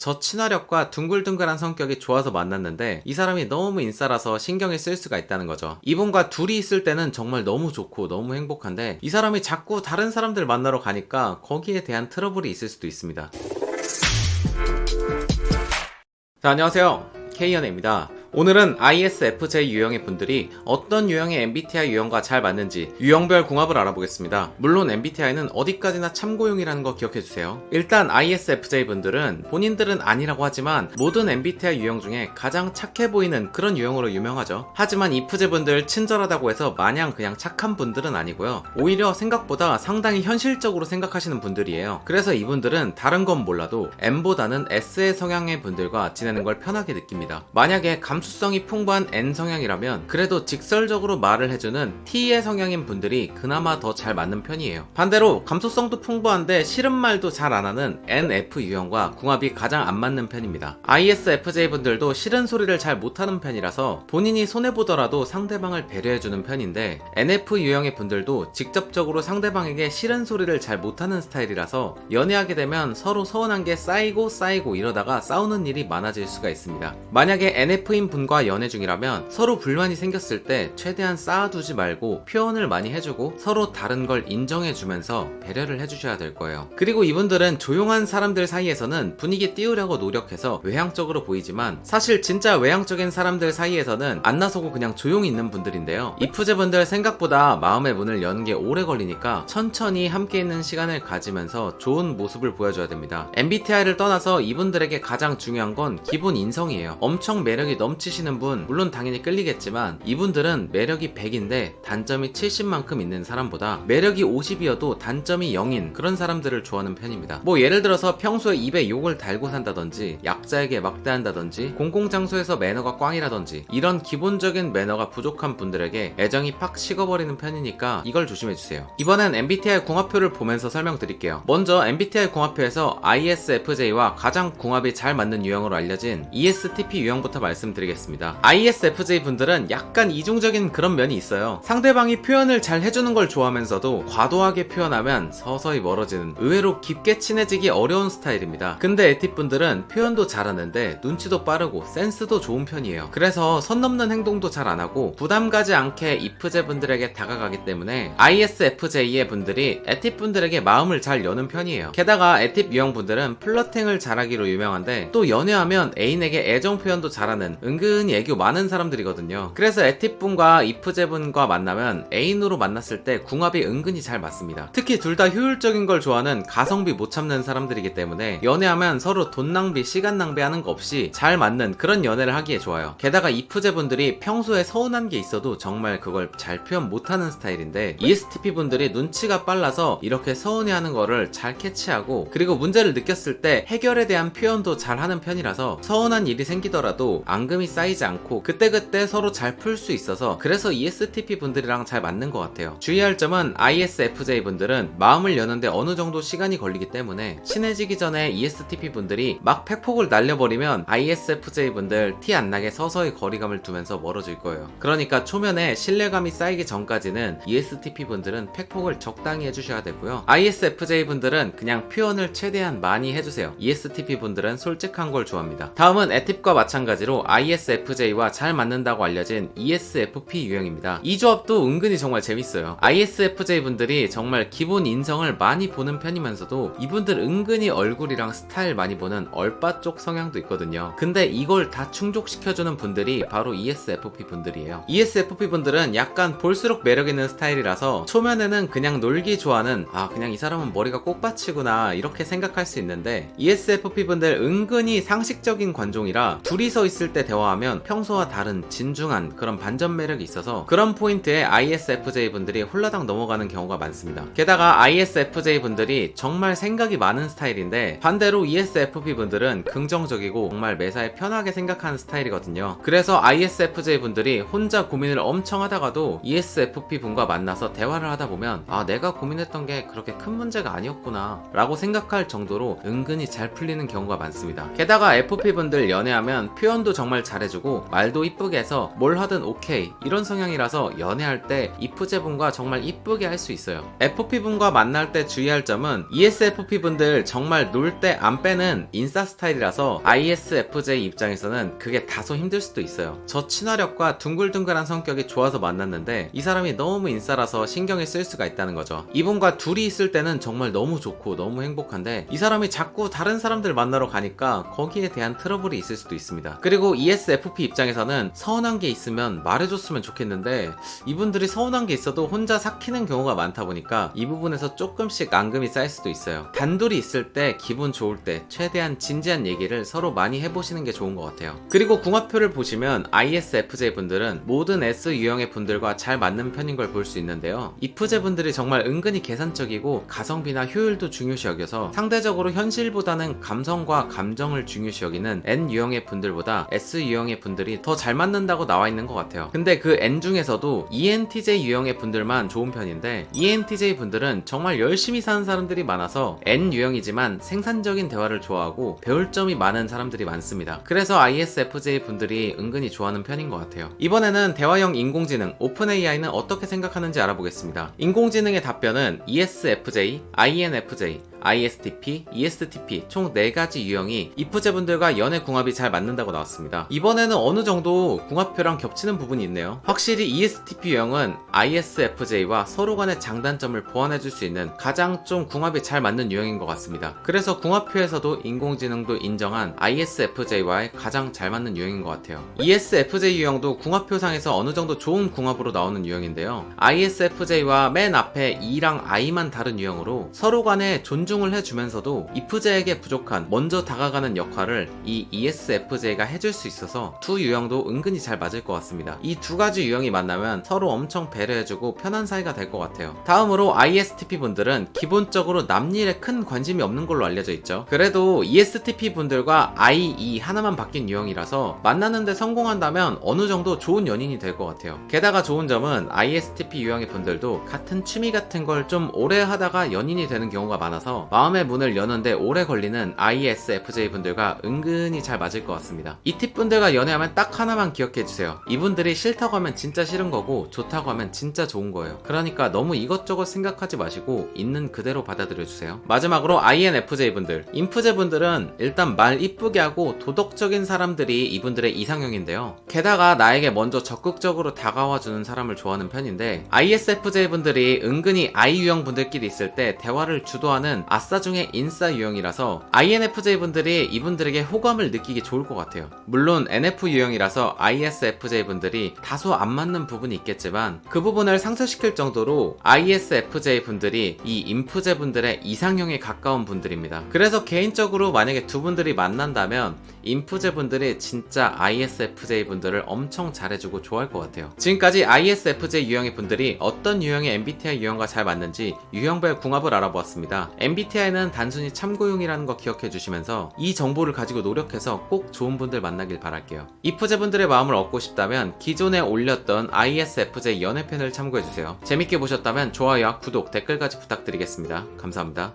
저 친화력과 둥글둥글한 성격이 좋아서 만났는데 이 사람이 너무 인싸라서 신경을 쓸 수가 있다는 거죠. 이분과 둘이 있을 때는 정말 너무 좋고 너무 행복한데 이 사람이 자꾸 다른 사람들 만나러 가니까 거기에 대한 트러블이 있을 수도 있습니다. 자, 안녕하세요. K연애입니다. 오늘은 ISFJ 유형의 분들이 어떤 유형의 MBTI 유형과 잘 맞는지 유형별 궁합을 알아보겠습니다. 물론 MBTI는 어디까지나 참고용이라는 거 기억해주세요. 일단 ISFJ 분들은 본인들은 아니라고 하지만 모든 MBTI 유형 중에 가장 착해 보이는 그런 유형으로 유명하죠. 하지만 IFJ 분들 친절하다고 해서 마냥 그냥 착한 분들은 아니고요. 오히려 생각보다 상당히 현실적으로 생각하시는 분들이에요. 그래서 이분들은 다른 건 몰라도 M보다는 S의 성향의 분들과 지내는 걸 편하게 느낍니다. 만약에 감수성이 풍부한 N 성향이라면 그래도 직설적으로 말을 해주는 T의 성향인 분들이 그나마 더 잘 맞는 편이에요. 반대로 감수성도 풍부한데 싫은 말도 잘 안 하는 NF 유형과 궁합이 가장 안 맞는 편입니다. ISFJ 분들도 싫은 소리를 잘 못하는 편이라서 본인이 손해보더라도 상대방을 배려해주는 편인데 NF 유형의 분들도 직접적으로 상대방에게 싫은 소리를 잘 못하는 스타일이라서 연애하게 되면 서로 서운한 게 쌓이고 이러다가 싸우는 일이 많아질 수가 있습니다. 만약에 NF인 분과 연애 중이라면 서로 불만이 생겼을 때 최대한 쌓아두지 말고 표현을 많이 해주고 서로 다른 걸 인정해주면서 배려를 해주셔야 될 거예요. 그리고 이분들은 조용한 사람들 사이에서는 분위기 띄우려고 노력해서 외향적으로 보이지만 사실 진짜 외향적인 사람들 사이에서는 안 나서고 그냥 조용히 있는 분들인데요. IFJ 분들 생각보다 마음의 문을 여는 게 오래 걸리니까 천천히 함께 있는 시간을 가지면서 좋은 모습을 보여줘야 됩니다. MBTI를 떠나서 이분들에게 가장 중요한 건 기본 인성이에요. 엄청 매력이 넘치시는 분 물론 당연히 끌리겠지만 이분들은 매력이 100인데 단점이 70만큼 있는 사람보다 매력이 50이어도 단점이 0인 그런 사람들을 좋아하는 편입니다. 뭐 예를 들어서 평소에 입에 욕을 달고 산다든지 약자에게 막대한다든지 공공장소에서 매너가 꽝이라든지 이런 기본적인 매너가 부족한 분들에게 애정이 팍 식어버리는 편이니까 이걸 조심해주세요. 이번엔 MBTI 궁합표를 보면서 설명드릴게요. 먼저 MBTI 궁합표에서 ISFJ와 가장 궁합이 잘 맞는 유형으로 알려진 ESTP 유형부터 말씀드리겠습니다. ISFJ 분들은 약간 이중적인 그런 면이 있어요. 상대방이 표현을 잘 해주는 걸 좋아하면서도 과도하게 표현하면 서서히 멀어지는 의외로 깊게 친해지기 어려운 스타일입니다. 근데 에팁 분들은 표현도 잘하는데 눈치도 빠르고 센스도 좋은 편이에요. 그래서 선 넘는 행동도 잘 안하고 부담 가지 않게 IFJ 분들에게 다가가기 때문에 ISFJ의 분들이 에팁 분들에게 마음을 잘 여는 편이에요. 게다가 에팁 유형 분들은 플러팅을 잘하기로 유명한데 또 연애하면 애인에게 애정 표현도 잘하는 은근히 애교 많은 사람들이거든요. 그래서 에팁분과 IFJ분과 만나면 애인으로 만났을 때 궁합이 은근히 잘 맞습니다. 특히 둘 다 효율적인 걸 좋아하는 가성비 못 참는 사람들이기 때문에 연애하면 서로 돈 낭비, 시간 낭비하는 거 없이 잘 맞는 그런 연애를 하기에 좋아요. 게다가 IFJ분들이 평소에 서운한 게 있어도 정말 그걸 잘 표현 못하는 스타일인데 ESTP분들이 눈치가 빨라서 이렇게 서운해하는 거를 잘 캐치하고 그리고 문제를 느꼈을 때 해결에 대한 표현도 잘 하는 편이라서 서운한 일이 생기더라도 앙금이 쌓이지 않고 그때그때 서로 잘 풀 수 있어서 그래서 ESTP 분들이랑 잘 맞는 것 같아요. 주의할 점은 ISFJ 분들은 마음을 여는데 어느 정도 시간이 걸리기 때문에 친해지기 전에 ESTP 분들이 막 팩폭을 날려버리면 ISFJ 분들 티 안 나게 서서히 거리감을 두면서 멀어질 거예요. 그러니까 초면에 신뢰감이 쌓이기 전까지는 ESTP 분들은 팩폭을 적당히 해주셔야 되고요. ISFJ 분들은 그냥 표현을 최대한 많이 해주세요. ESTP 분들은 솔직한 걸 좋아합니다. 다음은 에팁과 마찬가지로 ISFJ와 잘 맞는다고 알려진 ESFP 유형입니다. 이 조합도 은근히 정말 재밌어요. ISFJ 분들이 정말 기본 인성을 많이 보는 편이면서도 이분들 은근히 얼굴이랑 스타일 많이 보는 얼빠 쪽 성향도 있거든요. 근데 이걸 다 충족시켜주는 분들이 바로 ESFP 분들이에요. ESFP 분들은 약간 볼수록 매력있는 스타일이라서 초면에는 그냥 놀기 좋아하는 그냥 이 사람은 머리가 꽃밭이구나 이렇게 생각할 수 있는데 ESFP 분들 은근히 상식적인 관종이라 둘이서 있을 때 대화하면 평소와 다른 진중한 그런 반전 매력이 있어서 그런 포인트에 ISFJ 분들이 홀라당 넘어가는 경우가 많습니다. 게다가 ISFJ 분들이 정말 생각이 많은 스타일인데 반대로 ESFP 분들은 긍정적이고 정말 매사에 편하게 생각하는 스타일이거든요. 그래서 ISFJ 분들이 혼자 고민을 엄청 하다가도 ESFP 분과 만나서 대화를 하다 보면 내가 고민했던 게 그렇게 큰 문제가 아니었구나 라고 생각할 정도로 은근히 잘 풀리는 경우가 많습니다. 게다가 FP 분들 연애하면 표현도 정말 잘해주고 말도 이쁘게 해서 뭘 하든 오케이 이런 성향이라서 연애할 때 IFJ분과 정말 이쁘게 할 수 있어요. FP분과 만날 때 주의할 점은 ESFP분들 정말 놀 때 안 빼는 인싸 스타일이라서 ISFJ 입장에서는 그게 다소 힘들 수도 있어요. 저 친화력과 둥글둥글한 성격이 좋아서 만났는데 이 사람이 너무 인싸라서 신경을 쓸 수가 있다는 거죠. 이분과 둘이 있을 때는 정말 너무 좋고 너무 행복한데 이 사람이 자꾸 다른 사람들 만나러 가니까 거기에 대한 트러블이 있을 수도 있습니다. 그리고 ESFP 입장에서는 서운한 게 있으면 말해줬으면 좋겠는데 이분들이 서운한 게 있어도 혼자 삭히는 경우가 많다 보니까 이 부분에서 조금씩 앙금이 쌓일 수도 있어요. 단둘이 있을 때 기분 좋을 때 최대한 진지한 얘기를 서로 많이 해보시는 게 좋은 것 같아요. 그리고 궁합표를 보시면 ISFJ 분들은 모든 S 유형의 분들과 잘 맞는 편인 걸 볼 수 있는데요. IFJ 분들이 정말 은근히 계산적이고 가성비나 효율도 중요시 여겨서 상대적으로 현실보다는 감성과 감정을 중요시 여기는 N 유형의 분들보다 S 유형의 분들이 더 잘 맞는다고 나와 있는 것 같아요. 근데 그 N 중에서도 ENTJ 유형의 분들만 좋은 편인데 ENTJ 분들은 정말 열심히 사는 사람들이 많아서 N 유형이지만 생산적인 대화를 좋아하고 배울 점이 많은 사람들이 많습니다. 그래서 ISFJ 분들이 은근히 좋아하는 편인 것 같아요. 이번에는 대화형 인공지능 오픈AI는 어떻게 생각하는지 알아보겠습니다. 인공지능의 답변은 ESFJ, INFJ, ISTP, ESTP 총 4가지 유형이 IFJ분들과 연애 궁합이 잘 맞는다고 나왔습니다. 이번에는 어느 정도 궁합표랑 겹치는 부분이 있네요. 확실히 ESTP 유형은 ISFJ와 서로 간의 장단점을 보완해줄 수 있는 가장 좀 궁합이 잘 맞는 유형인 것 같습니다. 그래서 궁합표에서도 인공지능도 인정한 ISFJ와의 가장 잘 맞는 유형인 것 같아요. ESFJ 유형도 궁합표상에서 어느 정도 좋은 궁합으로 나오는 유형인데요. ISFJ와 맨 앞에 E랑 I만 다른 유형으로 서로 간에 존중을 해주면서도 IFJ에게 부족한 먼저 다가가는 역할을 이 ESFJ가 해줄 수 있어서 두 유형도 은근히 잘 맞을 것 같습니다. 이 두 가지 유형이 만나면 서로 엄청 배려해주고 편한 사이가 될 것 같아요. 다음으로 ISTP 분들은 기본적으로 남일에 큰 관심이 없는 걸로 알려져 있죠. 그래도 ESTP 분들과 IE 하나만 바뀐 유형이라서 만나는데 성공한다면 어느 정도 좋은 연인이 될 것 같아요. 게다가 좋은 점은 ISTP 유형의 분들도 같은 취미 같은 걸 좀 오래 하다가 연인이 되는 경우가 많아서 마음의 문을 여는데 오래 걸리는 ISFJ 분들과 은근히 잘 맞을 것 같습니다. 이 팁 분들과 연애하면 딱 하나만 기억해주세요. 이분들이 싫다고 하면 진짜 싫은 거고 좋다고 하면 진짜 좋은 거예요. 그러니까 너무 이것저것 생각하지 마시고 있는 그대로 받아들여주세요. 마지막으로 INFJ 분들, 인프제 분들은 일단 말 이쁘게 하고 도덕적인 사람들이 이분들의 이상형인데요. 게다가 나에게 먼저 적극적으로 다가와주는 사람을 좋아하는 편인데 ISFJ 분들이 은근히 I 유형 분들끼리 있을 때 대화를 주도하는 아싸 중에 인싸 유형이라서 INFJ 분들이 이분들에게 호감을 느끼기 좋을 것 같아요. 물론 NF 유형이라서 ISFJ 분들이 다소 안 맞는 부분이 있겠지만 그 부분을 상쇄시킬 정도로 ISFJ 분들이 이 인프제 분들의 이상형에 가까운 분들입니다. 그래서 개인적으로 만약에 두 분들이 만난다면 인프제 분들이 진짜 ISFJ 분들을 엄청 잘해주고 좋아할 것 같아요. 지금까지 ISFJ 유형의 분들이 어떤 유형의 MBTI 유형과 잘 맞는지 유형별 궁합을 알아보았습니다. MBTI는 단순히 참고용이라는 거 기억해 주시면서 이 정보를 가지고 노력해서 꼭 좋은 분들 만나길 바랄게요. IFJ 분들의 마음을 얻고 싶다면 기존에 올렸던 ISFJ 연애편을 참고해 주세요. 재밌게 보셨다면 좋아요와 구독, 댓글까지 부탁드리겠습니다. 감사합니다.